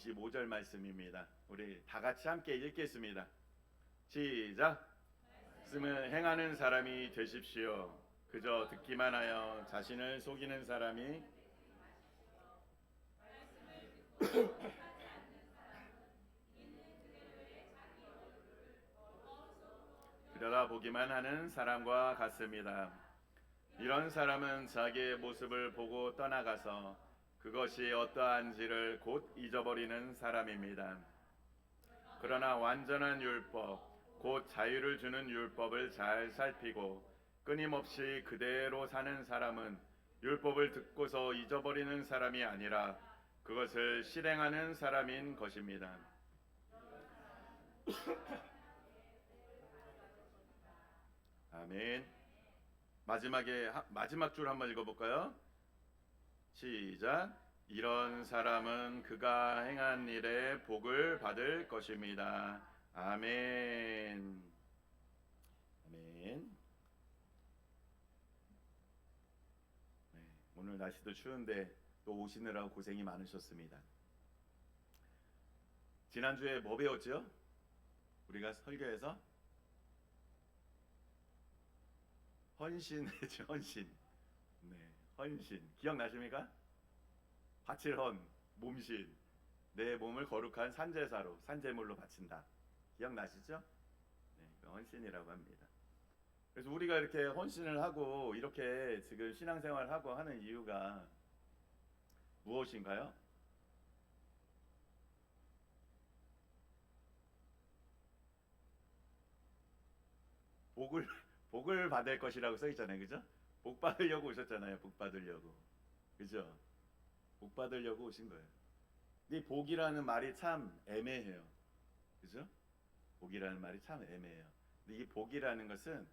25절 말씀입니다. 우리 다 같이 함께 읽겠습니다. 시작. 말씀을 행하는 사람이 되십시오. 그저 듣기만 하여 자신을 속이는 사람이 들여다보기만 하는 사람과 같습니다. 이런 사람은 자기의 모습을 보고 떠나가서 그것이 어떠한지를 곧 잊어버리는 사람입니다. 그러나 완전한 율법, 곧 자유를 주는 율법을 잘 살피고 끊임없이 그대로 사는 사람은 율법을 듣고서 잊어버리는 사람이 아니라 그것을 실행하는 사람인 것입니다. 아멘. 마지막 줄 한번 읽어볼까요? 시작. 이런 사람은 그가 행한 일에 복을 받을 것입니다. 아멘. 아멘. 네, 오늘 날씨도 추운데 또 오시느라고 고생이 많으셨습니다. 지난주에 뭐 배웠죠? 우리가 설교에서 헌신이죠. 헌신. 네, 헌신. 기억나십니까? 바칠헌, 몸신. 내 몸을 거룩한 산제사로, 산제물로 바친다. 기억나시죠? 네, 그 헌신이라고 합니다. 그래서 우리가 이렇게 헌신을 하고 이렇게 지금 신앙생활을 하고 하는 이유가 무엇인가요? 복을 받을 것이라고 써 있잖아요. 그죠? 복 받으려고 오셨잖아요. 복 받으려고. 그죠? 복 받으려고 오신 거예요. 근데 복이라는 말이 참 애매해요. 그죠? 복이라는 말이 참 애매해요. 근데 이 복이라는 것은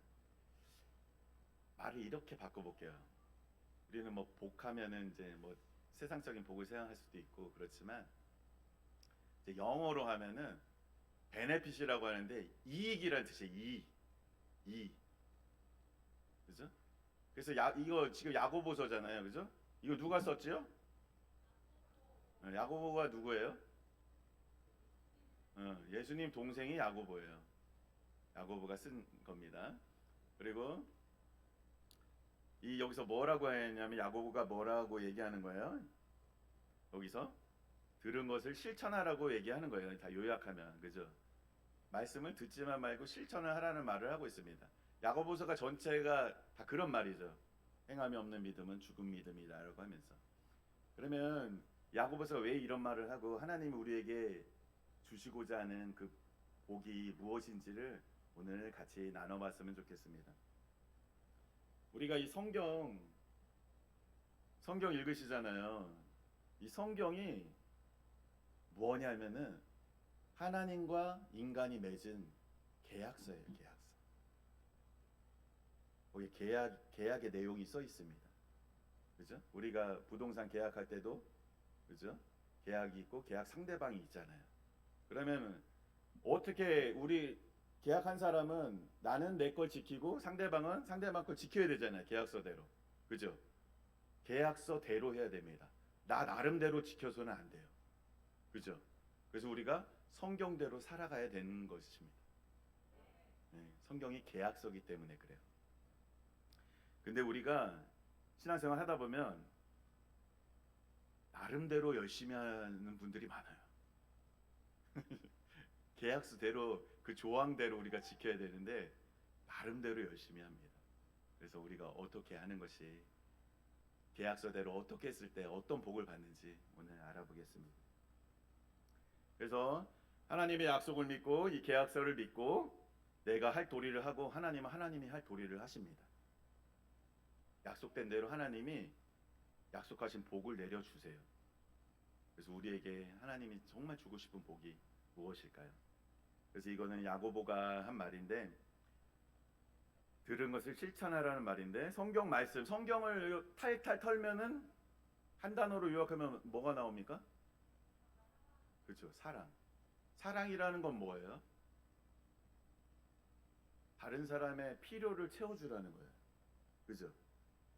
말을 이렇게 바꿔볼게요. 우리는 뭐 복하면은 이제 뭐 세상적인 복을 생각할 수도 있고 그렇지만 이제 영어로 하면은 베네핏이라고 하는데 이익이라는 뜻이에요. 이익. 그죠? 그래서 이거 지금 야고보서잖아요. 그죠? 이거 누가 썼지요? 야고보가 누구예요? 예수님 동생이 야고보예요. 야고보가 쓴 겁니다. 그리고 여기서 뭐라고 했냐면 야고보가 뭐라고 얘기하는 거예요? 여기서 들은 것을 실천하라고 얘기하는 거예요. 다 요약하면. 그죠? 말씀을 듣지만 말고 실천을 하라는 말을 하고 있습니다. 야고보서가 전체가 다 그런 말이죠. 행함이 없는 믿음은 죽은 믿음이다라고 하면서. 그러면 야고보서가 왜 이런 말을 하고 하나님이 우리에게 주시고자 하는 그 복이 무엇인지를 오늘 같이 나눠봤으면 좋겠습니다. 우리가 이 성경 읽으시잖아요. 이 성경이 뭐냐면은 하나님과 인간이 맺은 계약서예요. 계약서. 거기 계약의 내용이 써 있습니다. 그죠? 우리가 부동산 계약할 때도 그죠? 계약이 있고 계약 상대방이 있잖아요. 그러면 어떻게 우리 계약한 사람은 나는 내 걸 지키고 상대방은 상대방 걸 지켜야 되잖아요. 계약서대로. 그죠? 계약서대로 해야 됩니다. 나 나름대로 지켜서는 안 돼요. 그죠? 그래서 우리가 성경대로 살아가야 되는 것입니다. 네, 성경이 계약서기 때문에 그래요. 근데 우리가 신앙생활 하다 보면 나름대로 열심히 하는 분들이 많아요. 계약서대로 그 조항대로 우리가 지켜야 되는데 나름대로 열심히 합니다. 그래서 우리가 어떻게 하는 것이 계약서대로 어떻게 했을 때 어떤 복을 받는지 오늘 알아보겠습니다. 그래서 하나님의 약속을 믿고 이 계약서를 믿고 내가 할 도리를 하고 하나님은 하나님이 할 도리를 하십니다. 약속된 대로 하나님이 약속하신 복을 내려주세요. 그래서 우리에게 하나님이 정말 주고 싶은 복이 무엇일까요? 그래서 이거는 야고보가 한 말인데 들은 것을 실천하라는 말인데 성경 말씀, 성경을 탈탈 털면은 한 단어로 요약하면 뭐가 나옵니까? 그렇죠. 사랑. 사랑이라는 건 뭐예요? 다른 사람의 필요를 채워주라는 거예요. 그죠?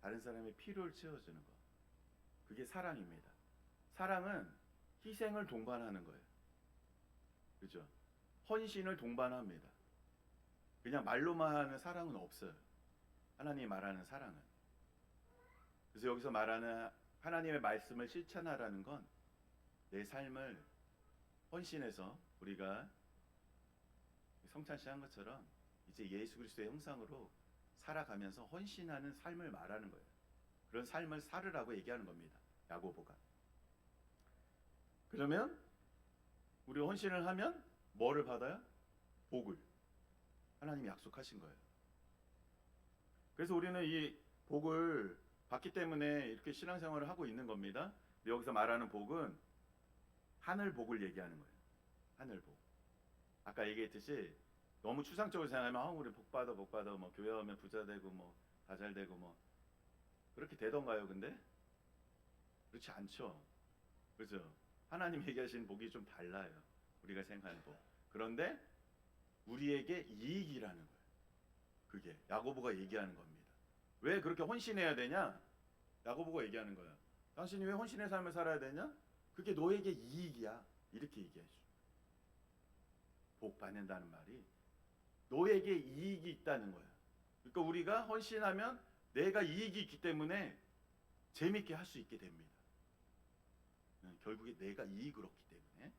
다른 사람의 필요를 채워주는 거. 그게 사랑입니다. 사랑은 희생을 동반하는 거예요. 그죠? 헌신을 동반합니다. 그냥 말로만 하는 사랑은 없어요. 하나님이 말하는 사랑은. 그래서 여기서 말하는 하나님의 말씀을 실천하라는 건 내 삶을 헌신해서 우리가 성찬 씨 한 것처럼 이제 예수 그리스도의 형상으로 살아가면서 헌신하는 삶을 말하는 거예요. 그런 삶을 살으라고 얘기하는 겁니다. 야고보가. 그러면 우리 헌신을 하면 뭐를 받아요? 복을. 하나님이 약속하신 거예요. 그래서 우리는 이 복을 받기 때문에 이렇게 신앙생활을 하고 있는 겁니다. 여기서 말하는 복은 하늘 복을 얘기하는 거예요. 하늘 복. 아까 얘기했듯이 너무 추상적으로 생각하면 우리 복 받아 뭐 교회 오면 부자 되고 뭐 다 잘 되고 뭐 그렇게 되던가요? 근데 그렇지 않죠. 그죠? 하나님 얘기하시는 복이 좀 달라요. 우리가 생각하는 복. 그런데 우리에게 이익이라는 거예요. 그게 야고보가 얘기하는 겁니다. 왜 그렇게 헌신해야 되냐? 야고보가 얘기하는 거예요. 당신이 왜 헌신의 삶을 살아야 되냐? 그게 너에게 이익이야. 이렇게 얘기하죠. 복 받는다는 말이 너에게 이익이 있다는 거야. 그러니까 우리가 헌신하면 내가 이익이 있기 때문에 재밌게 할 수 있게 됩니다. 결국에 내가 이익을 얻기 때문에.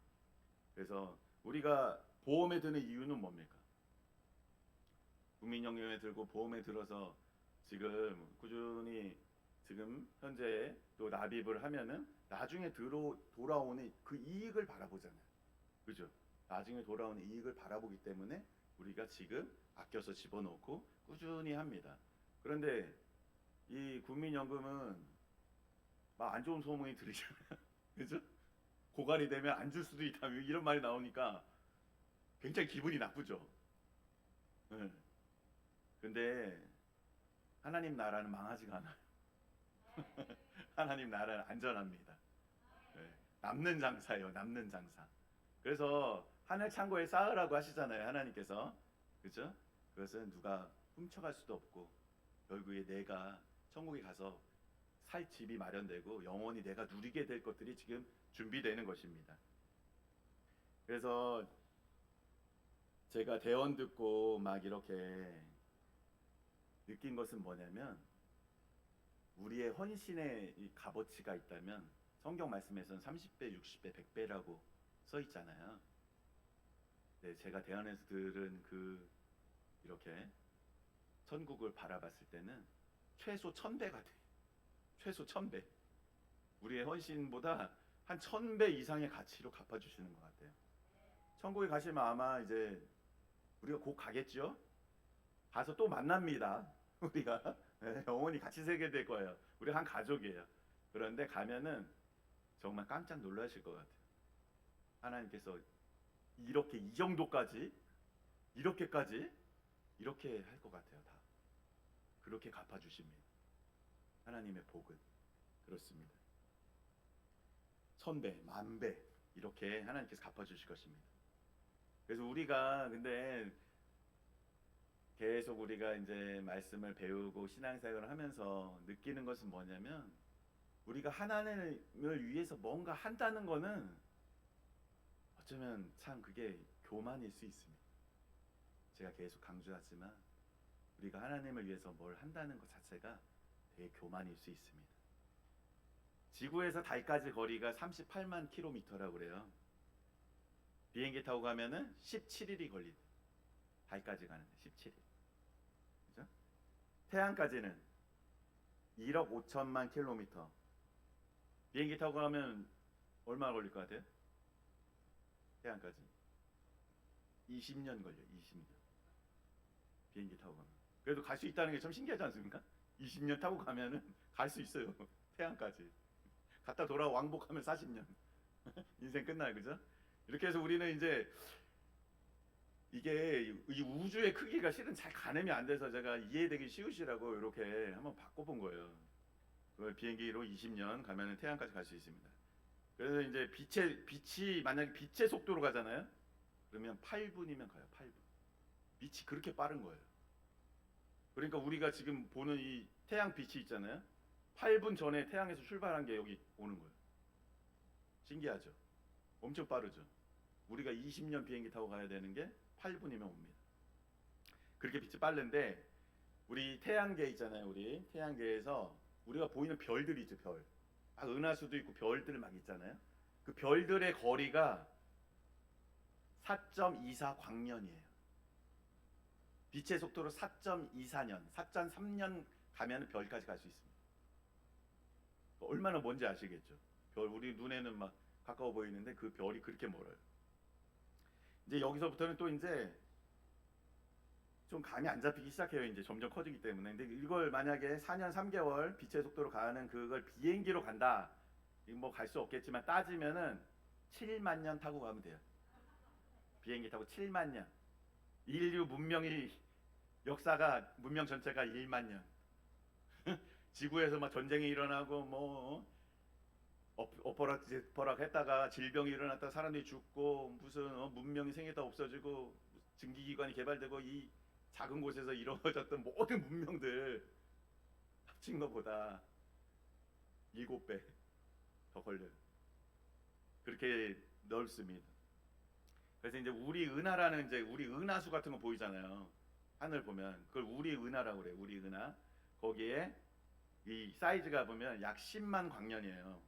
그래서 우리가 보험에 드는 이유는 뭡니까? 국민연금에 들고 보험에 들어서 지금 꾸준히 지금 현재 또 납입을 하면은 나중에 돌아오는 그 이익을 바라보잖아요. 그죠? 나중에 돌아오는 이익을 바라보기 때문에 우리가 지금 아껴서 집어넣고 꾸준히 합니다. 그런데 이 국민연금은 막 안 좋은 소문이 들리잖아요. 그죠? 고갈이 되면 안 줄 수도 있다 이런 말이 나오니까 굉장히 기분이 나쁘죠. 네. 근데 하나님 나라는 망하지가 않아요. 하나님 나라는 안전합니다. 네. 남는 장사예요. 남는 장사. 그래서 하늘 창고에 쌓으라고 하시잖아요. 하나님께서. 그죠? 그것은 누가 훔쳐갈 수도 없고 결국에 내가 천국에 가서 살 집이 마련되고 영원히 내가 누리게 될 것들이 지금 준비되는 것입니다. 그래서 제가 대언 듣고 막 이렇게 느낀 것은 뭐냐면 우리의 헌신의 이 값어치가 있다면 성경 말씀에서는 30배, 60배, 100배라고 써 있잖아요. 네, 제가 대안에서 들은 그 이렇게 천국을 바라봤을 때는 최소 1000배가 돼요. 최소 1000배. 우리의 헌신보다 한 1000배 이상의 가치로 갚아주시는 것 같아요. 천국에 가시면 아마 이제 우리가 곧 가겠죠? 가서 또 만납니다. 우리가 네, 영원히 같이 살게 될 거예요. 우리 한 가족이에요. 그런데 가면은 정말 깜짝 놀라실 것 같아요. 하나님께서 이렇게 이 정도까지 이렇게까지 이렇게 할 것 같아요. 다 그렇게 갚아주십니다. 하나님의 복은 그렇습니다. 1000배, 10,000배 이렇게 하나님께서 갚아주실 것입니다. 그래서 우리가 근데 계속 우리가 이제 말씀을 배우고 신앙생활을 하면서 느끼는 것은 뭐냐면 우리가 하나님을 위해서 뭔가 한다는 거는 어쩌면 참 그게 교만일 수 있습니다. 제가 계속 강조하지만 우리가 하나님을 위해서 뭘 한다는 것 자체가 되게 교만일 수 있습니다. 지구에서 달까지 거리가 38만 킬로미터라고 그래요. 비행기 타고 가면은 17일이 걸린대. 달까지 가는데 17일. 그죠? 태양까지는 1억 5천만 킬로미터. 비행기 타고 가면 얼마 걸릴 것 같아요? 태양까지 20년 걸려요. 20년. 비행기 타고 가면. 그래도 갈 수 있다는 게 참 신기하지 않습니까? 20년 타고 가면은 갈 수 있어요. 태양까지. 갔다 돌아 왕복하면 40년. 인생 끝나요. 그죠? 이렇게 해서 우리는 이제 이게 이 우주의 크기가 실은 잘 가늠이 안 돼서 제가 이해되기 쉬우시라고 이렇게 한번 바꿔본 거예요. 비행기로 20년 가면은 태양까지 갈 수 있습니다. 그래서 이제 빛이 만약에 빛의 속도로 가잖아요. 그러면 8분이면 가요. 8분. 빛이 그렇게 빠른 거예요. 그러니까 우리가 지금 보는 이 태양 빛이 있잖아요. 8분 전에 태양에서 출발한 게 여기 오는 거예요. 신기하죠? 엄청 빠르죠. 우리가 20년 비행기 타고 가야 되는 게 8분이면 옵니다. 그렇게 빛이 빠른데 우리 태양계 있잖아요. 우리 태양계에서 우리가 보이는 별들이 있죠. 별. 아, 은하수도 있고 별들 막 있잖아요. 그 별들의 거리가 4.24 광년이에요. 빛의 속도로 4.24년, 4.3년 가면 별까지 갈 수 있습니다. 얼마나 먼지 아시겠죠? 별 우리 눈에는 막 가까워 보이는데 그 별이 그렇게 멀어요. 이제 여기서부터는 또 이제 좀 감이 안 잡히기 시작해요. 이제 점점 커지기 때문에. 근데 이걸 만약에 4년 3개월 빛의 속도로 가는 그걸 비행기로 간다. 뭐 갈 수 없겠지만 따지면은 7만 년 타고 가면 돼요. 비행기 타고 7만 년. 인류 문명이 역사가 문명 전체가 1만 년. 지구에서 막 전쟁이 일어나고 뭐 엎어락 했다가 질병이 일어났다가 사람들이 죽고 무슨 문명이 생겼다 없어지고 증기기관이 개발되고 이 작은 곳에서 이루어졌던 모든 문명들 합친 것보다 7배 더 걸려요. 그렇게 넓습니다. 그래서 이제 우리 은하라는 이제 우리 은하수 같은 거 보이잖아요. 하늘 보면 그걸 우리 은하라고 그래요. 우리 은하. 거기에 이 사이즈가 보면 약 10만 광년이에요.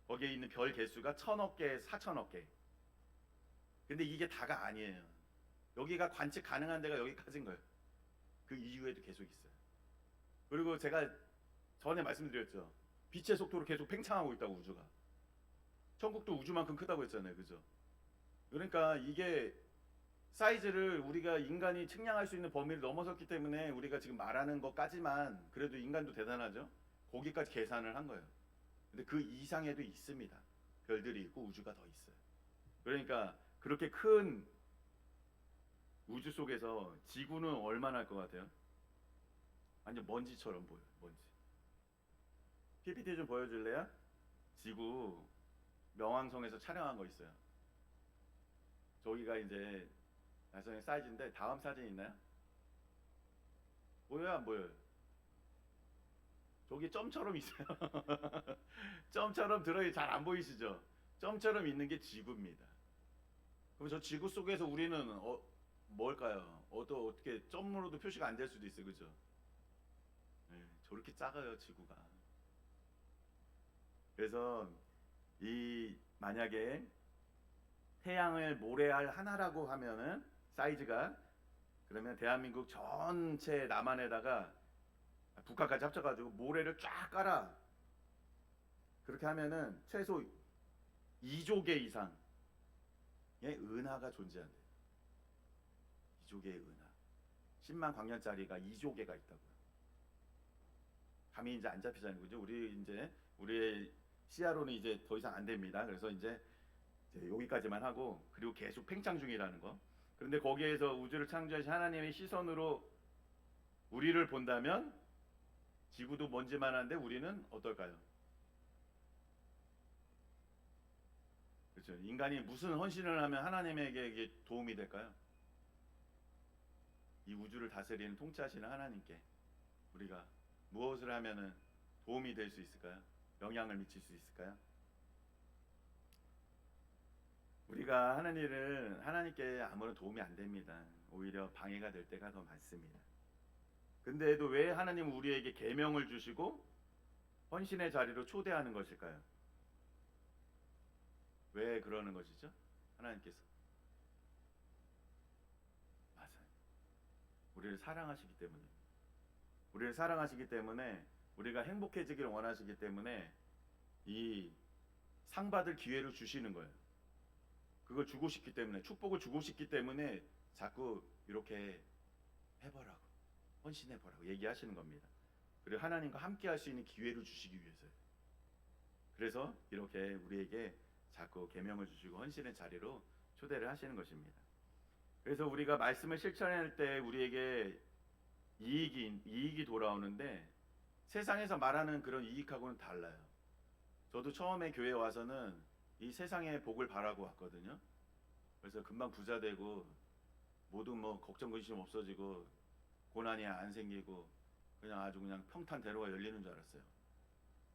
거기에 있는 별 개수가 1000억 개, 4000억 개. 근데 이게 다가 아니에요. 여기가 관측 가능한 데가 여기까지인 거예요. 그 이후에도 계속 있어요. 그리고 제가 전에 말씀드렸죠. 빛의 속도로 계속 팽창하고 있다고 우주가. 천국도 우주만큼 크다고 했잖아요. 그죠? 그러니까 이게 사이즈를 우리가 인간이 측량할 수 있는 범위를 넘어섰기 때문에 우리가 지금 말하는 것까지만 그래도 인간도 대단하죠. 거기까지 계산을 한 거예요. 근데 그 이상에도 있습니다. 별들이 있고 우주가 더 있어요. 그러니까 그렇게 큰 우주 속에서 지구는 얼마나 할 것 같아요? 완전 먼지처럼 보여요. 먼지. PPT 좀 보여줄래요? 지구 명왕성에서 촬영한 거 있어요. 저기가 이제 나중에 사이즈인데 다음 사진 있나요? 보여요 안 보여요? 저기 점처럼 있어요. 점처럼 들어이 잘 안 보이시죠? 점처럼 있는 게 지구입니다. 그럼 저 지구 속에서 우리는 뭘까요? 어떻게 점으로도 표시가 안 될 수도 있어요, 그죠? 네, 저렇게 작아요 지구가. 그래서 이 만약에 태양을 모래알 하나라고 하면은 사이즈가 그러면 대한민국 전체 남한에다가 북한까지 합쳐가지고 모래를 쫙 깔아. 그렇게 하면은 최소 2조 개 이상의 은하가 존재한대요. 2조 개의 은하. 10만 광년짜리가 2조 개가 있다고요. 감이 이제 안 잡히잖아요. 그죠? 우리의 시야로는 이제 더 이상 안 됩니다. 그래서 이제 여기까지만 하고 그리고 계속 팽창 중이라는 거. 그런데 거기에서 우주를 창조하신 하나님의 시선으로 우리를 본다면 지구도 먼지만한데 우리는 어떨까요? 그렇죠. 인간이 무슨 헌신을 하면 하나님에게 이게 도움이 될까요? 이 우주를 다스리는 통치하시는 하나님께 우리가 무엇을 하면은 도움이 될 수 있을까요? 영향을 미칠 수 있을까요? 우리가 하는 일은 하나님께 아무런 도움이 안 됩니다. 오히려 방해가 될 때가 더 많습니다. 근데도 왜 하나님은 우리에게 계명을 주시고 헌신의 자리로 초대하는 것일까요? 왜 그러는 것이죠? 하나님께서 맞아요. 우리를 사랑하시기 때문에 우리를 사랑하시기 때문에 우리가 행복해지기를 원하시기 때문에 이 상 받을 기회를 주시는 거예요. 그걸 주고 싶기 때문에 축복을 주고 싶기 때문에 자꾸 이렇게 해보라고 헌신해보라고 얘기하시는 겁니다. 그리고 하나님과 함께 할 수 있는 기회를 주시기 위해서요. 그래서 이렇게 우리에게 자꾸 계명을 주시고 헌신의 자리로 초대를 하시는 것입니다. 그래서 우리가 말씀을 실천할 때 우리에게 이익이 돌아오는데 세상에서 말하는 그런 이익하고는 달라요. 저도 처음에 교회 와서는 이 세상의 복을 바라고 왔거든요. 그래서 금방 부자 되고 모든 뭐 걱정 근심 없어지고 고난이 안 생기고 그냥 아주 그냥 평탄대로가 열리는 줄 알았어요.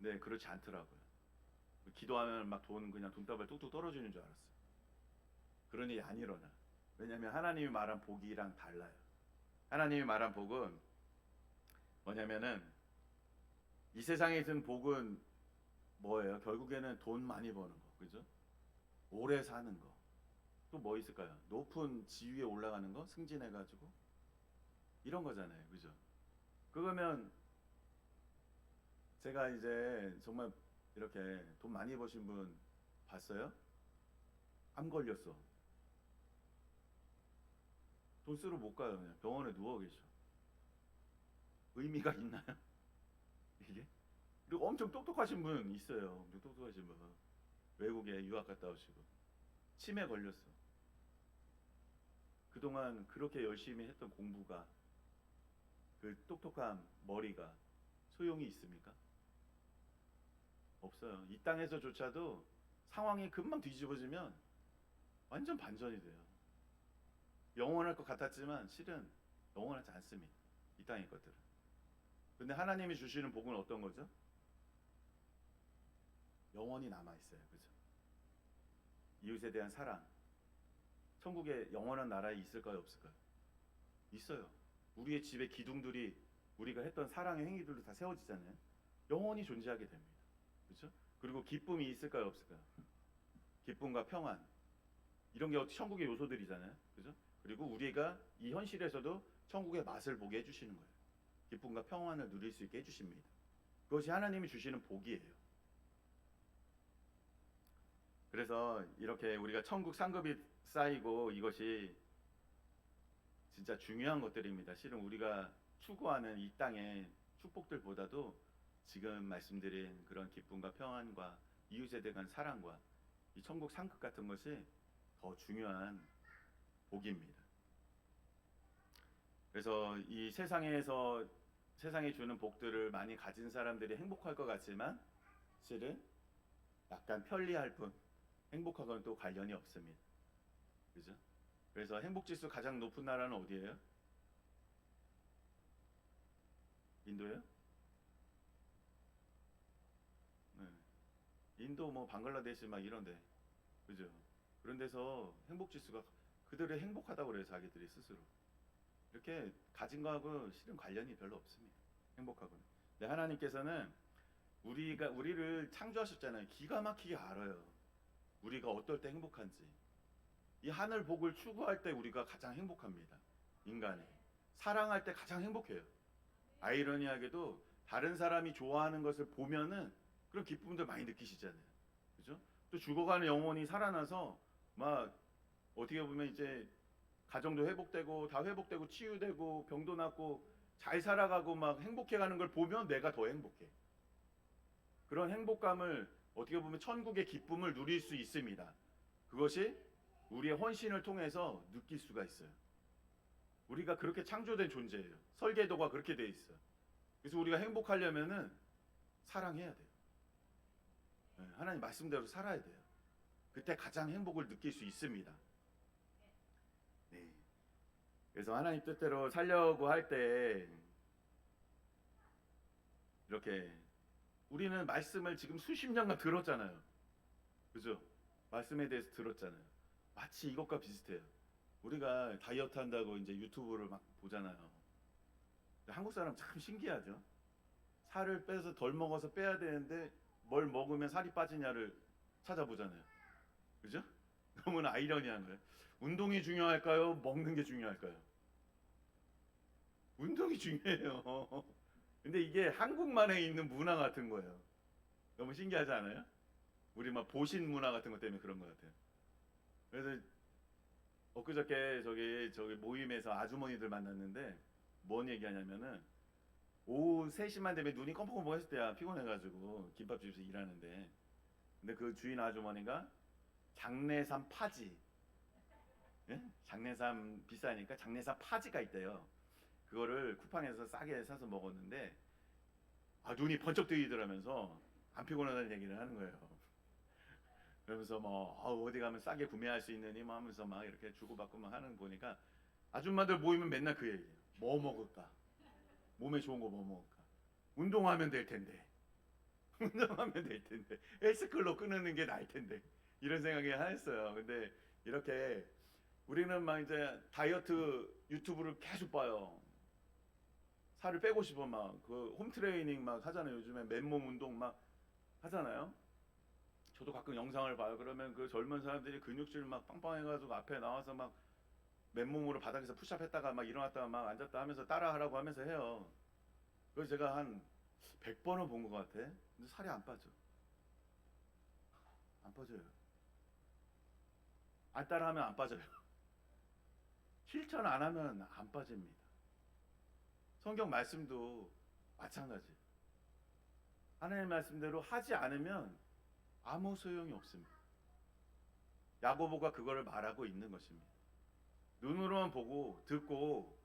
네, 그렇지 않더라고요. 기도하면 막 돈 그냥 돈다발 뚝뚝 떨어지는 줄 알았어. 그런 일이 안 일어나. 왜냐하면 하나님이 말한 복이랑 달라요. 하나님이 말한 복은 뭐냐면은 이 세상에 있는 복은 뭐예요? 결국에는 돈 많이 버는 거, 그죠? 오래 사는 거. 또 뭐 있을까요? 높은 지위에 올라가는 거, 승진해가지고 이런 거잖아요, 그죠? 그러면 제가 이제 정말 이렇게 돈 많이 버신 분 봤어요? 암 걸렸어. 돈 쓰러 못 가요, 그냥 병원에 누워 계셔. 의미가 있나요? 이게? 그리고 엄청 똑똑하신 분 있어요. 엄청 똑똑하신 분. 외국에 유학 갔다 오시고 치매 걸렸어. 그동안 그렇게 열심히 했던 공부가, 그 똑똑한 머리가 소용이 있습니까? 없어요. 이 땅에서조차도 상황이 금방 뒤집어지면 완전 반전이 돼요. 영원할 것 같았지만 실은 영원하지 않습니다. 이 땅의 것들은. 근데 하나님이 주시는 복은 어떤 거죠? 영원히 남아 있어요. 그죠? 이웃에 대한 사랑. 천국에 영원한 나라에 있을까요, 없을까요? 있어요. 우리의 집에 기둥들이 우리가 했던 사랑의 행위들로 다 세워지잖아요. 영원히 존재하게 됩니다. 그렇죠? 그리고 기쁨이 있을까요, 없을까요? 기쁨과 평안. 이런 게 천국의 요소들이잖아요. 그죠? 그리고 우리가 이 현실에서도 천국의 맛을 보게 해주시는 거예요. 기쁨과 평안을 누릴 수 있게 해주십니다. 그것이 하나님이 주시는 복이에요. 그래서 이렇게 우리가 천국 상급이 쌓이고 이것이 진짜 중요한 것들입니다. 실은 우리가 추구하는 이 땅의 축복들보다도 지금 말씀드린 그런 기쁨과 평안과 이웃에 대한 사랑과 이 천국 상급 같은 것이 더 중요한 복입니다. 그래서 이 세상에서 세상이 주는 복들을 많이 가진 사람들이 행복할 것 같지만 실은 약간 편리할 뿐 행복하고는 또 관련이 없습니다. 그죠? 그래서 행복지수 가장 높은 나라는 어디예요? 인도예요? 네. 인도 뭐 방글라데시 막 이런데, 그죠? 그런 데서 행복지수가 그들이 행복하다고 그래요. 자기들이 스스로. 이렇게 가진 거하고 실은 관련이 별로 없습니다. 행복하고는. 근데 하나님께서는 우리를 창조하셨잖아요. 기가 막히게 알아요. 우리가 어떨 때 행복한지. 이 하늘 복을 추구할 때 우리가 가장 행복합니다. 인간이 사랑할 때 가장 행복해요. 아이러니하게도 다른 사람이 좋아하는 것을 보면은 그런 기쁨들 많이 느끼시잖아요. 그죠? 또 죽어가는 영혼이 살아나서 막 어떻게 보면 이제 가정도 회복되고 다 회복되고 치유되고 병도 낫고 잘 살아가고 막 행복해가는 걸 보면 내가 더 행복해. 그런 행복감을 어떻게 보면 천국의 기쁨을 누릴 수 있습니다. 그것이 우리의 헌신을 통해서 느낄 수가 있어요. 우리가 그렇게 창조된 존재예요. 설계도가 그렇게 돼 있어요. 그래서 우리가 행복하려면은 사랑해야 돼요. 하나님 말씀대로 살아야 돼요. 그때 가장 행복을 느낄 수 있습니다. 네. 그래서 하나님 뜻대로 살려고 할 때 이렇게 우리는 말씀을 지금 수십 년간 들었잖아요. 그죠? 말씀에 대해서 들었잖아요. 마치 이것과 비슷해요. 우리가 다이어트 한다고 이제 유튜브를 막 보잖아요. 한국 사람 참 신기하죠. 살을 빼서 덜 먹어서 빼야 되는데 뭘 먹으면 살이 빠지냐를 찾아보잖아요. 그죠? 너무나 아이러니한 거예요. 운동이 중요할까요? 먹는 게 중요할까요? 운동이 중요해요. 근데 이게 한국만에 있는 문화 같은 거예요. 너무 신기하지 않아요? 우리 막 보신 문화 같은 것 때문에 그런 것 같아요. 그래서 엊그저께 저기 모임에서 아주머니들 만났는데 뭔 얘기하냐면은 오후 3시만 되면 눈이 껌뻑껌뻑했을 때야. 피곤해가지고 김밥집에서 일하는데, 근데 그 주인 아주머니가 장내삼 파지, 예? 장내삼 비싸니까 장내삼 파지가 있대요. 그거를 쿠팡에서 싸게 사서 먹었는데 눈이 번쩍 뜨이더라면서 안 피곤하다는 얘기를 하는 거예요. 그러면서 뭐 어디 가면 싸게 구매할 수 있느니 뭐 하면서 막 이렇게 주고받고 막 하는 거 보니까 아줌마들 모이면 맨날 그 얘기예요. 뭐 먹을까? 몸에 좋은 거 뭐 먹을까? 운동하면 될 텐데. 운동하면 될 텐데 헬스클럽 끊는 게 나을 텐데 이런 생각이 했어요. 근데 이렇게 우리는 막 이제 다이어트 유튜브를 계속 봐요. 살을 빼고 싶어 막 그 홈트레이닝 막 하잖아요. 요즘에 맨몸 운동 막 하잖아요. 저도 가끔 영상을 봐요. 그러면 그 젊은 사람들이 근육질 막 빵빵해가지고 앞에 나와서 막 맨몸으로 바닥에서 푸시업 했다가 막 일어났다가 막 앉았다 하면서 따라하라고 하면서 해요. 그래서 제가 한 100번은 본 것 같아. 근데 살이 안 빠져. 안 빠져요. 안 따라하면 안 빠져요. 실천 안 하면 안 빠집니다. 성경 말씀도 마찬가지. 하나님 말씀대로 하지 않으면 아무 소용이 없습니다. 야고보가 그거를 말하고 있는 것입니다. 눈으로만 보고 듣고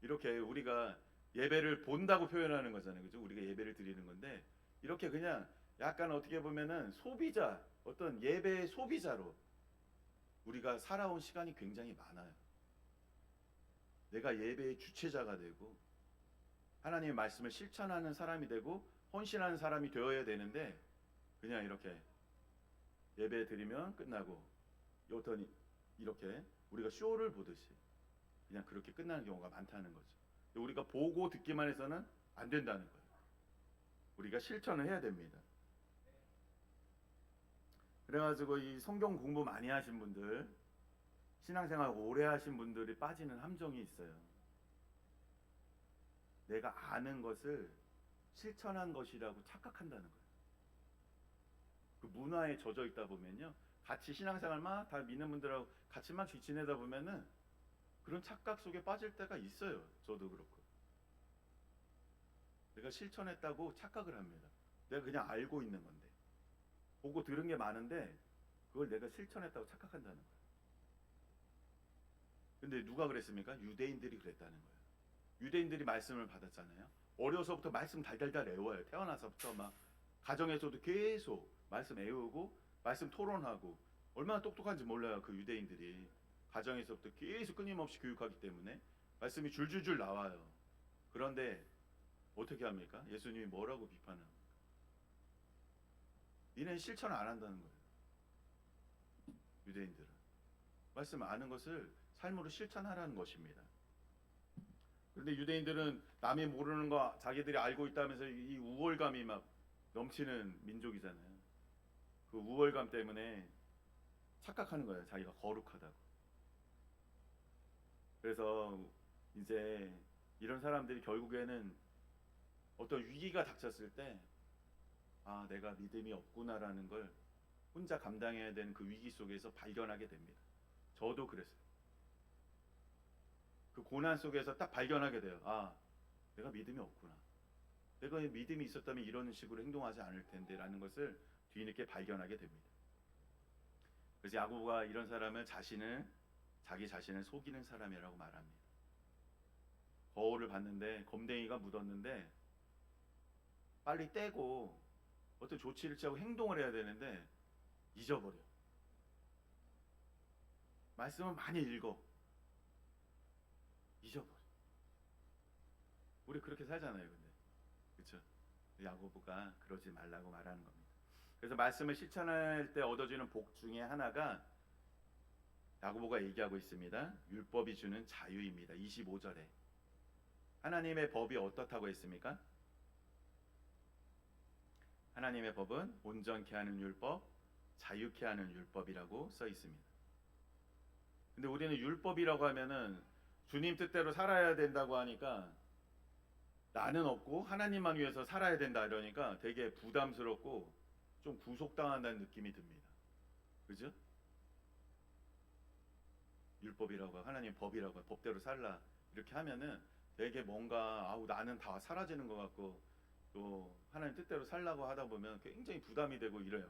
이렇게 우리가 예배를 본다고 표현하는 거잖아요. 그죠? 우리가 예배를 드리는 건데 이렇게 그냥 약간 어떻게 보면은 소비자, 어떤 예배의 소비자로 우리가 살아온 시간이 굉장히 많아요. 내가 예배의 주체자가 되고 하나님의 말씀을 실천하는 사람이 되고 헌신하는 사람이 되어야 되는데 그냥 이렇게 예배 드리면 끝나고 어떤 이렇게 우리가 쇼를 보듯이 그냥 그렇게 끝나는 경우가 많다는 거죠. 우리가 보고 듣기만 해서는 안 된다는 거예요. 우리가 실천을 해야 됩니다. 그래가지고 이 성경 공부 많이 하신 분들, 신앙생활 오래 하신 분들이 빠지는 함정이 있어요. 내가 아는 것을 실천한 것이라고 착각한다는 거예요. 그 문화에 젖어 있다 보면요, 같이 신앙생활 다 믿는 분들하고 같이 지내다 보면은 그런 착각 속에 빠질 때가 있어요. 저도 그렇고. 내가 실천했다고 착각을 합니다. 내가 그냥 알고 있는 건데. 보고 들은 게 많은데 그걸 내가 실천했다고 착각한다는 거예요. 근데 누가 그랬습니까? 유대인들이 그랬다는 거예요. 유대인들이 말씀을 받았잖아요. 어려서부터 말씀 달달달 외워요. 태어나서부터 막 가정에서도 계속 말씀 외우고 말씀 토론하고 얼마나 똑똑한지 몰라요. 그 유대인들이 가정에서부터 계속 끊임없이 교육하기 때문에 말씀이 줄줄줄 나와요. 그런데 어떻게 합니까? 예수님이 뭐라고 비판합니까? 니네는 실천 안 한다는 거예요. 유대인들은 말씀 아는 것을 삶으로 실천하라는 것입니다. 그런데 유대인들은 남이 모르는 거 자기들이 알고 있다면서 이 우월감이 막 넘치는 민족이잖아요. 그 우월감 때문에 착각하는 거예요. 자기가 거룩하다고. 그래서 이제 이런 사람들이 결국에는 어떤 위기가 닥쳤을 때 아, 내가 믿음이 없구나라는 걸 혼자 감당해야 되는 그 위기 속에서 발견하게 됩니다. 저도 그랬어요. 그 고난 속에서 딱 발견하게 돼요. 아, 내가 믿음이 없구나. 내가 믿음이 있었다면 이런 식으로 행동하지 않을 텐데 라는 것을 뒤늦게 발견하게 됩니다. 그래서 야고보가 이런 사람을 자기 자신을 속이는 사람이라고 말합니다. 거울을 봤는데 검댕이가 묻었는데 빨리 떼고 어떤 조치를 취하고 행동을 해야 되는데 잊어버려. 말씀은 많이 읽어. 잊어버려. 우리 그렇게 살잖아요, 근데. 그렇죠? 야고보가 그러지 말라고 말하는 겁니다. 그래서 말씀을 실천할 때 얻어지는 복 중에 하나가 야고보가 얘기하고 있습니다. 율법이 주는 자유입니다. 25절에 하나님의 법이 어떻다고 했습니까? 하나님의 법은 온전케 하는 율법, 자유케 하는 율법이라고 써 있습니다. 근데 우리는 율법이라고 하면은 주님 뜻대로 살아야 된다고 하니까 나는 없고 하나님만 위해서 살아야 된다 이러니까 되게 부담스럽고 좀 구속당한다는 느낌이 듭니다. 그죠? 율법이라고 하나님 법이라고 법대로 살라 이렇게 하면은 되게 뭔가 아우 나는 다 사라지는 것 같고 또 하나님 뜻대로 살라고 하다 보면 굉장히 부담이 되고 이래요.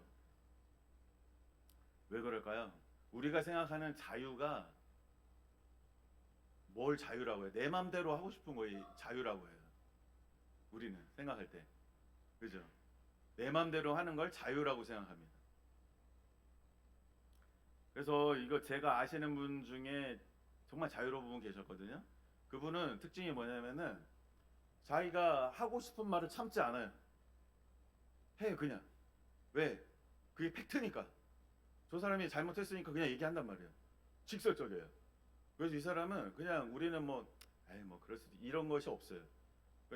왜 그럴까요? 우리가 생각하는 자유가 뭘 자유라고 해요? 내 맘대로 하고 싶은 거에 자유라고 해요. 우리는 생각할 때. 그죠? 내 맘대로 하는 걸 자유라고 생각합니다. 그래서 이거 제가 아시는 분 중에 정말 자유로운 분 계셨거든요. 그분은 특징이 뭐냐면은 자기가 하고 싶은 말을 참지 않아요. 해 그냥. 왜? 그게 팩트니까. 저 사람이 잘못했으니까 그냥 얘기한단 말이에요. 직설적이에요. 그래서 이 사람은 그냥 우리는 뭐 에이 뭐 그럴 수도 이런 것이 없어요.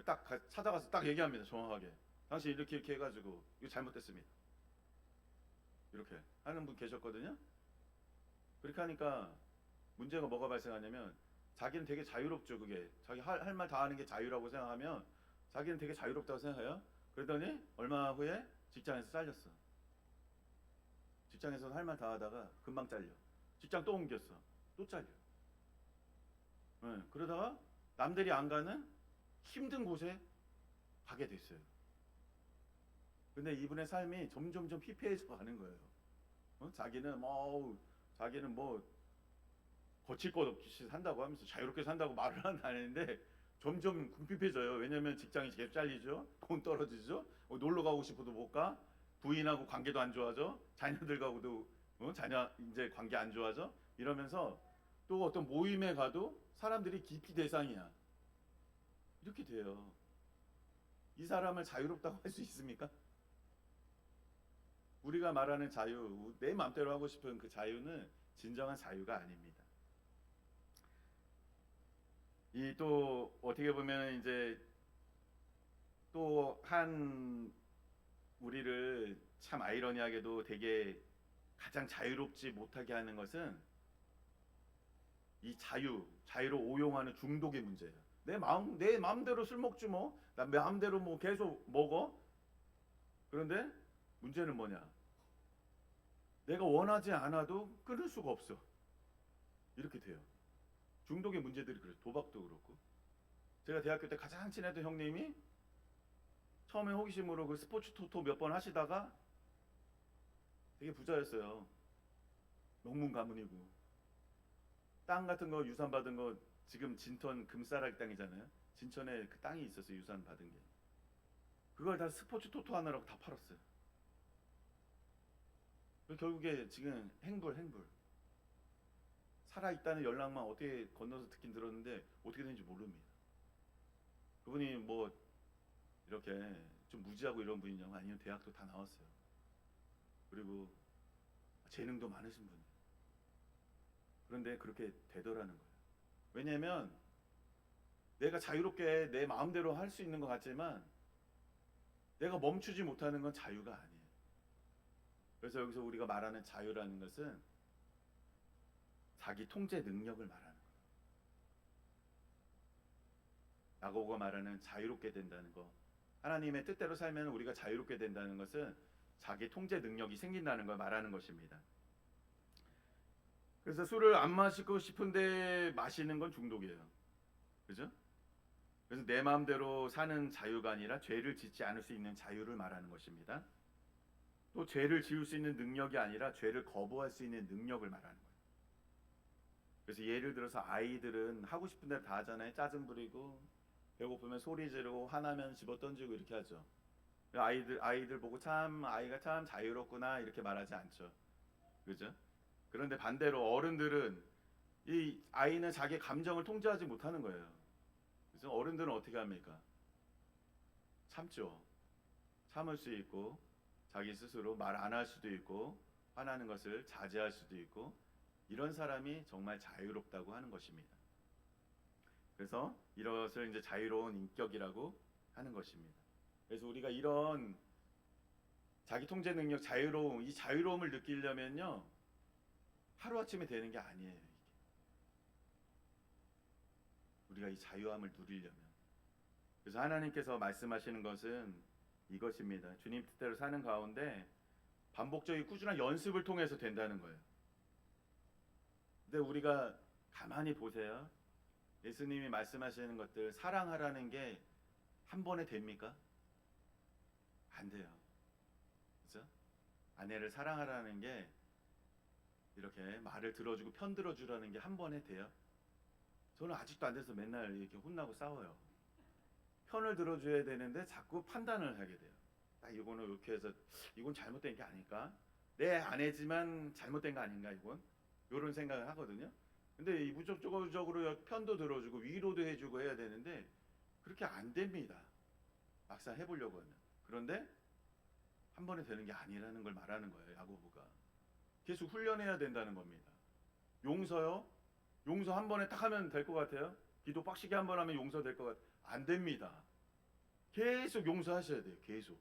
딱 찾아가서 딱 얘기합니다. 정확하게. 당신 이렇게 해가지고 이거 잘못됐습니다. 이렇게 하는 분 계셨거든요. 그렇게 하니까 문제가 뭐가 발생하냐면 자기는 되게 자유롭죠. 그게 자기 할 말 다 하는 게 자유라고 생각하면 자기는 되게 자유롭다고 생각해요. 그러더니 얼마 후에 직장에서 잘렸어. 직장에서 할 말 다 하다가 금방 잘려. 직장 또 옮겼어. 또 잘려. 네, 그러다가 남들이 안 가는 힘든 곳에 가게 됐어요. 근데 이분의 삶이 점점점 피폐해져 가는 거예요. 자기는 뭐 거칠 것 없이 산다고 하면서 자유롭게 산다고 말을 하는데 점점 궁핍해져요. 왜냐면 직장이 계속 잘리죠. 돈 떨어지죠. 놀러 가고 싶어도 못 가. 부인하고 관계도 안 좋아져. 자녀들하고도 자녀 이제 관계 안 좋아져. 이러면서 또 어떤 모임에 가도 사람들이 기피 대상이야. 이렇게 돼요. 이 사람을 자유롭다고 할 수 있습니까? 우리가 말하는 자유, 내 마음대로 하고 싶은 그 자유는 진정한 자유가 아닙니다. 이 또 어떻게 보면 이제 또 한 우리를 참 아이러니하게도 되게 가장 자유롭지 못하게 하는 것은 이 자유를 오용하는 중독의 문제예요. 내 마음대로 술 먹지 뭐. 나 마음대로 뭐 계속 먹어. 그런데 문제는 뭐냐? 내가 원하지 않아도 끊을 수가 없어. 이렇게 돼요. 중독의 문제들이 그래요. 도박도 그렇고. 제가 대학교 때 가장 친했던 형님이 처음에 호기심으로 그 스포츠 토토 몇 번 하시다가 되게 부자였어요. 명문 가문이고. 땅 같은 거 유산 받은 거 지금 진천 금싸라기 땅이잖아요. 진천에 그 땅이 있었어요. 유산 받은 게. 그걸 다 스포츠 토토 하느라고 다 팔았어요. 결국에 지금 행불. 살아있다는 연락만 어떻게 건너서 듣긴 들었는데 어떻게 되는지 모릅니다. 그분이 뭐 이렇게 좀 무지하고 이런 분이냐고 아니면 대학도 다 나왔어요. 그리고 재능도 많으신 분이에요. 그런데 그렇게 되더라는 거예요. 왜냐하면 내가 자유롭게 내 마음대로 할 수 있는 것 같지만 내가 멈추지 못하는 건 자유가 아니에요. 그래서 여기서 우리가 말하는 자유라는 것은 자기 통제 능력을 말하는 거예요. 야고보가 말하는 자유롭게 된다는 거. 하나님의 뜻대로 살면 우리가 자유롭게 된다는 것은 자기 통제 능력이 생긴다는 걸 말하는 것입니다. 그래서 술을 안 마시고 싶은데 마시는 건 중독이에요. 그죠? 그래서 내 마음대로 사는 자유가 아니라 죄를 짓지 않을 수 있는 자유를 말하는 것입니다. 또 죄를 지을 수 있는 능력이 아니라 죄를 거부할 수 있는 능력을 말하는 거예요. 그래서 예를 들어서 아이들은 하고 싶은 대로 다 하잖아요. 짜증 부리고 배고프면 소리 지르고 화나면 집어 던지고 이렇게 하죠. 아이들 보고 참 아이가 참 자유롭구나 이렇게 말하지 않죠. 그죠? 그런데 반대로 어른들은 이 아이는 자기 감정을 통제하지 못하는 거예요. 그래서 어른들은 어떻게 합니까? 참죠. 참을 수 있고 자기 스스로 말 안 할 수도 있고 화나는 것을 자제할 수도 있고 이런 사람이 정말 자유롭다고 하는 것입니다. 그래서 이것을 이제 자유로운 인격이라고 하는 것입니다. 그래서 우리가 이런 자기 통제 능력, 이 자유로움을 느끼려면요 하루아침에 되는 게 아니에요. 이게. 우리가 이 자유함을 누리려면. 그래서 하나님께서 말씀하시는 것은 이것입니다. 주님 뜻대로 사는 가운데 반복적인 꾸준한 연습을 통해서 된다는 거예요. 근데 우리가 가만히 보세요. 예수님이 말씀하시는 것들 사랑하라는 게 한 번에 됩니까? 안 돼요. 그죠? 아내를 사랑하라는 게 이렇게 말을 들어주고 편 들어주라는 게 한 번에 돼요? 저는 아직도 안 돼서 맨날 이렇게 혼나고 싸워요. 편을 들어줘야 되는데 자꾸 판단을 하게 돼요. 이거는 이렇게 해서 이건 잘못된 게 아닐까? 내 아내지만 잘못된 거 아닌가 이건? 이런 생각을 하거든요. 근데 이 무조건적으로 편도 들어주고 위로도 해주고 해야 되는데 그렇게 안 됩니다. 막상 해보려고 하면. 그런데 한 번에 되는 게 아니라는 걸 말하는 거예요. 야고보가 계속 훈련해야 된다는 겁니다. 용서요? 용서 한 번에 딱 하면 될 것 같아요? 기도 빡시게 한 번 하면 용서 될 것 같아요? 안 됩니다. 계속 용서하셔야 돼요. 계속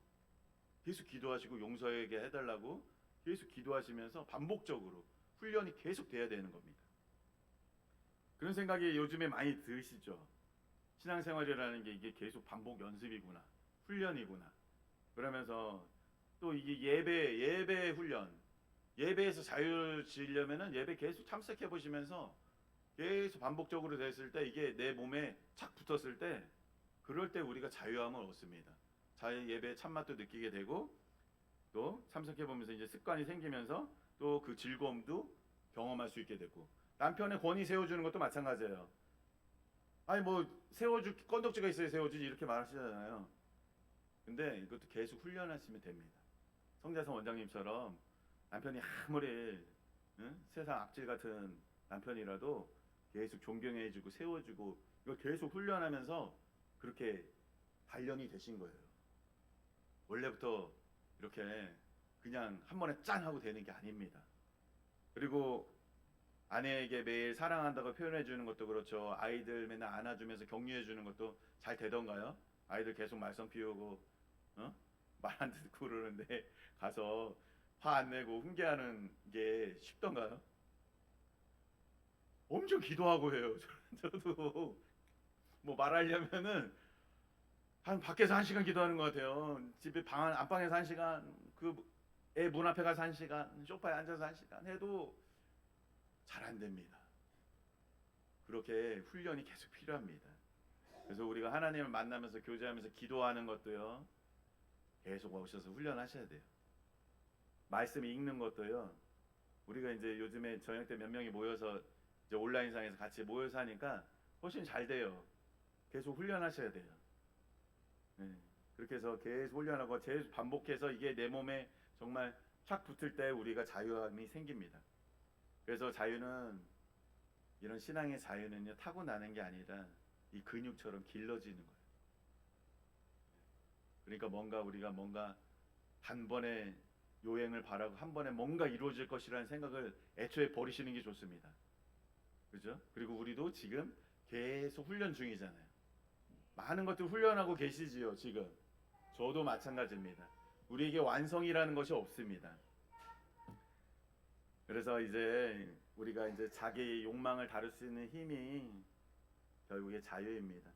기도하시고 용서에게 해달라고 계속 기도하시면서 반복적으로 훈련이 계속 돼야 되는 겁니다. 그런 생각이 요즘에 많이 드시죠? 신앙생활이라는 게 이게 계속 반복 연습이구나, 훈련이구나. 그러면서 또 이게 예배 훈련, 예배에서 자유지으려면은 예배 계속 참석해 보시면서 계속 반복적으로 됐을 때 이게 내 몸에 착 붙었을 때 그럴 때 우리가 자유함을 얻습니다. 자유 예배의 참맛도 느끼게 되고 또 참석해 보면서 이제 습관이 생기면서 또 그 즐거움도 경험할 수 있게 되고 남편의 권위 세워주는 것도 마찬가지예요. 아니 뭐 세워줄 건덕지가 있어야 세워주지 이렇게 말하시잖아요. 근데 이것도 계속 훈련하시면 됩니다. 성자성 원장님처럼 남편이 아무리 세상 악질 같은 남편이라도 계속 존경해주고 세워주고 이걸 계속 훈련하면서 그렇게 단련이 되신 거예요. 원래부터 이렇게 그냥 한 번에 짠 하고 되는 게 아닙니다. 그리고 아내에게 매일 사랑한다고 표현해 주는 것도 그렇죠. 아이들 맨날 안아주면서 격려해 주는 것도 잘 되던가요? 아이들 계속 말썽 피우고 말 안 듣고 그러는데 가서 화 안 내고 훈계하는 게 쉽던가요? 엄청 기도하고 해요. 저도 뭐 말하려면은 한 밖에서 1시간 기도하는 것 같아요. 집에 안방에서 1시간, 그 애 문 앞에 가서 1시간, 소파에 앉아서 1시간 해도 잘 안 됩니다. 그렇게 훈련이 계속 필요합니다. 그래서 우리가 하나님을 만나면서 교제하면서 기도하는 것도요. 계속 오셔서 훈련하셔야 돼요. 말씀 읽는 것도요. 우리가 이제 요즘에 저녁 때 몇 명이 모여서 이제 온라인상에서 같이 모여서 하니까 훨씬 잘 돼요. 계속 훈련하셔야 돼요. 네. 그렇게 해서 계속 훈련하고 계속 반복해서 이게 내 몸에 정말 착 붙을 때 우리가 자유함이 생깁니다. 그래서 자유는 이런 신앙의 자유는요 타고나는 게 아니라 이 근육처럼 길러지는 거예요. 그러니까 우리가 뭔가 단번에 요행을 바라고 한 번에 뭔가 이루어질 것이라는 생각을 애초에 버리시는 게 좋습니다. 그죠? 그리고 우리도 지금 계속 훈련 중이잖아요. 많은 것들 훈련하고 계시지요, 지금. 저도 마찬가지입니다. 우리에게 완성이라는 것이 없습니다. 그래서 이제 우리가 이제 자기 욕망을 다룰 수 있는 힘이 결국에 자유입니다.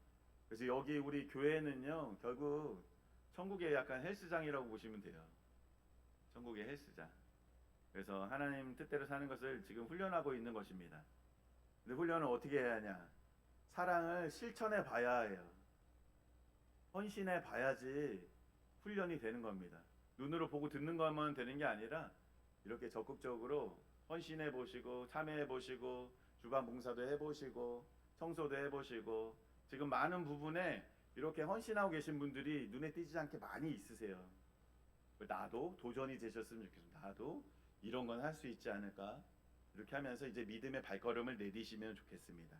그래서 여기 우리 교회는요, 결국 천국의 약간 헬스장이라고 보시면 돼요. 천국의 헬스장. 그래서 하나님 뜻대로 사는 것을 지금 훈련하고 있는 것입니다. 근데 훈련을 어떻게 해야 하냐? 사랑을 실천해 봐야 해요. 헌신해 봐야지 훈련이 되는 겁니다. 눈으로 보고 듣는 것만 되는 게 아니라 이렇게 적극적으로 헌신해 보시고 참여해 보시고 주방 봉사도 해 보시고 청소도 해 보시고 지금 많은 부분에 이렇게 헌신하고 계신 분들이 눈에 띄지 않게 많이 있으세요. 나도 도전이 되셨으면 좋겠습니다. 나도 이런 건 할 수 있지 않을까? 이렇게 하면서 이제 믿음의 발걸음을 내디시면 좋겠습니다.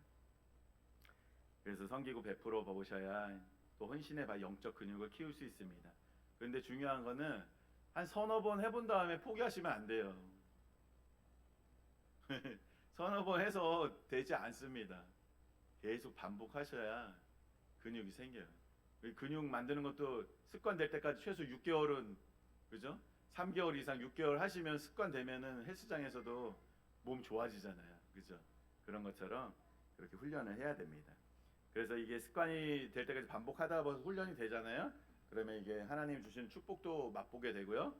그래서 섬기고 베풀어 보셔야 또 헌신의 영적 근육을 키울 수 있습니다. 그런데 중요한 거는 한 서너 번 해본 다음에 포기하시면 안 돼요. 서너 번 해서 되지 않습니다. 계속 반복하셔야 근육이 생겨요. 근육 만드는 것도 습관 될 때까지 최소 6개월은 그죠? 3개월 이상 6개월 하시면 습관 되면은 헬스장에서도 몸 좋아지잖아요. 그죠? 그런 것처럼 그렇게 훈련을 해야 됩니다. 그래서 이게 습관이 될 때까지 반복하다 보면 훈련이 되잖아요. 그러면 이게 하나님 주시는 축복도 맛보게 되고요.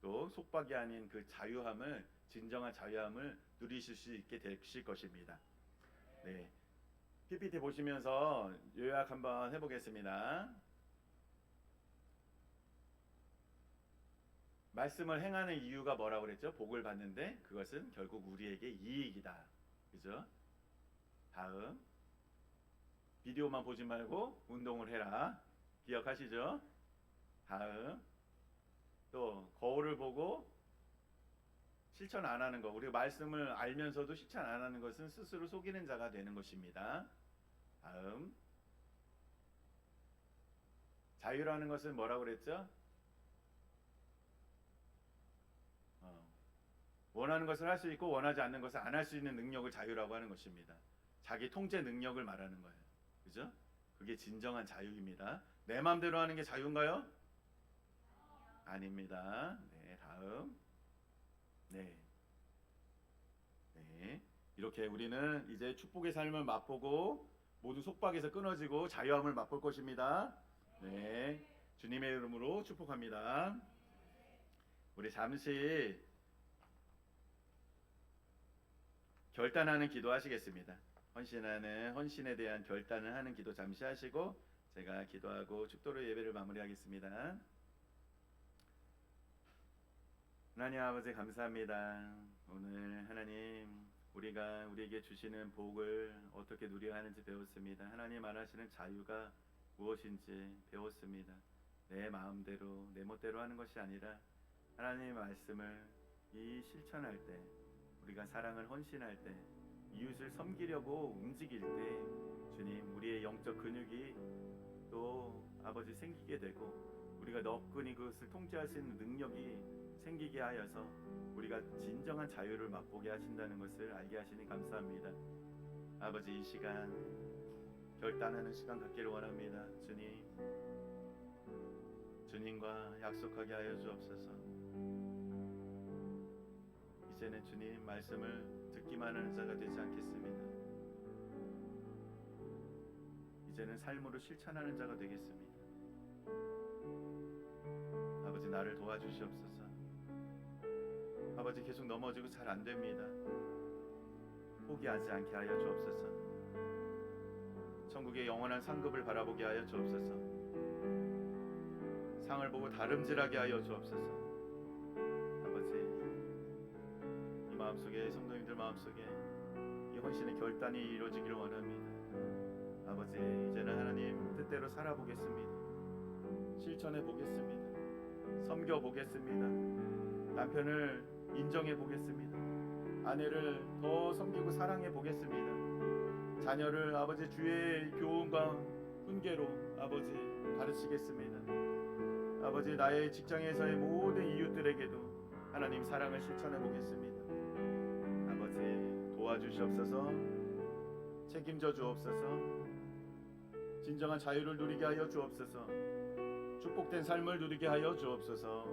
또 속박이 아닌 그 자유함을 진정한 자유함을 누리실 수 있게 되실 것입니다. 네, PPT 보시면서 요약 한번 해보겠습니다. 말씀을 행하는 이유가 뭐라고 그랬죠? 복을 받는데 그것은 결국 우리에게 이익이다. 그죠? 다음 비디오만 보지 말고 운동을 해라. 기억하시죠? 다음 또 거울을 보고 실천 안 하는 거. 우리가 말씀을 알면서도 실천 안 하는 것은 스스로 속이는 자가 되는 것입니다. 다음 자유라는 것은 뭐라고 그랬죠? 원하는 것을 할 수 있고 원하지 않는 것을 안 할 수 있는 능력을 자유라고 하는 것입니다. 자기 통제 능력을 말하는 거예요. 그죠? 그게 진정한 자유입니다. 내 마음대로 하는 게 자유인가요? 아닙니다. 네, 다음. 네. 네. 이렇게 우리는 이제 축복의 삶을 맛보고 모두 속박에서 끊어지고 자유함을 맛볼 것입니다. 네. 주님의 이름으로 축복합니다. 우리 잠시 결단하는 기도 하시겠습니다. 헌신에 대한 결단을 하는 기도 잠시 하시고 제가 기도하고 축도로 예배를 마무리하겠습니다. 하나님 아버지 감사합니다. 오늘 하나님 우리가 우리에게 주시는 복을 어떻게 누려야 하는지 배웠습니다. 하나님 말하시는 자유가 무엇인지 배웠습니다. 내 마음대로 내 멋대로 하는 것이 아니라 하나님의 말씀을 실천할 때, 우리가 사랑을 헌신할 때, 이웃을 섬기려고 움직일 때 주님 우리의 영적 근육이 또 아버지 생기게 되고 우리가 너끈히 그것을 통제할 수 있는 능력이 생기게 하여서 우리가 진정한 자유를 맛보게 하신다는 것을 알게 하시니 감사합니다. 아버지 이 시간 결단하는 시간 갖기를 원합니다. 주님과 약속하게 하여 주옵소서. 이제는 주님 말씀을 듣기만 하는 자가 되지 않겠습니다. 이제는 삶으로 실천하는 자가 되겠습니다. 아버지 나를 도와주시옵소서. 아버지 계속 넘어지고 잘 안됩니다. 포기하지 않게 하여 주옵소서. 천국의 영원한 상급을 바라보게 하여 주옵소서. 상을 보고 다름질하게 하여 주옵소서. 아버지 이 마음속에 성도님들 마음속에 이 헌신의 결단이 이루어지기를 원합니다. 아버지 이제는 하나님 뜻대로 살아보겠습니다. 실천해 보겠습니다. 섬겨 보겠습니다. 남편을 인정해 보겠습니다. 아내를 더 섬기고 사랑해 보겠습니다. 자녀를 아버지 주의 교훈과 훈계로 아버지 가르치겠습니다. 아버지 나의 직장에서의 모든 이웃들에게도 하나님 사랑을 실천해 보겠습니다. 아버지 도와주시옵소서. 책임져 주옵소서. 진정한 자유를 누리게 하여 주옵소서. 축복된 삶을 누리게 하여 주옵소서.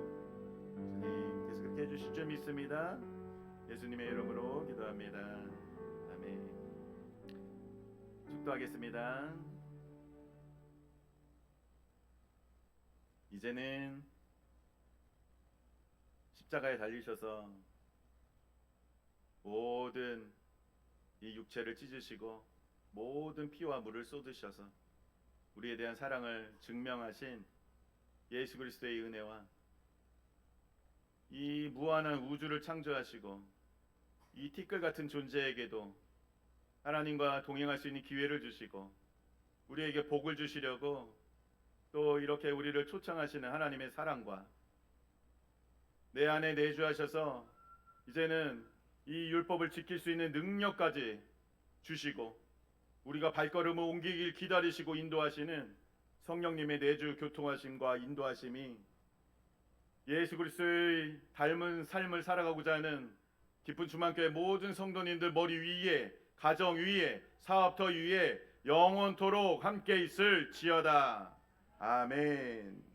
주님께서 그렇게 해주실 줄 믿습니다. 예수님의 이름으로 기도합니다. 아멘. 축도하겠습니다. 이제는 십자가에 달리셔서 모든 이 육체를 찢으시고 모든 피와 물을 쏟으셔서 우리에 대한 사랑을 증명하신 예수 그리스도의 은혜와 이 무한한 우주를 창조하시고 이 티끌 같은 존재에게도 하나님과 동행할 수 있는 기회를 주시고 우리에게 복을 주시려고 또 이렇게 우리를 초청하시는 하나님의 사랑과 내 안에 내주하셔서 이제는 이 율법을 지킬 수 있는 능력까지 주시고 우리가 발걸음을 옮기길 기다리시고 인도하시는 성령님의 내주 교통하심과 인도하심이 예수 그리스도의 닮은 삶을 살아가고자 하는 기쁜 주만교회 모든 성도님들 머리 위에, 가정 위에, 사업터 위에 영원토록 함께 있을지어다. 아멘.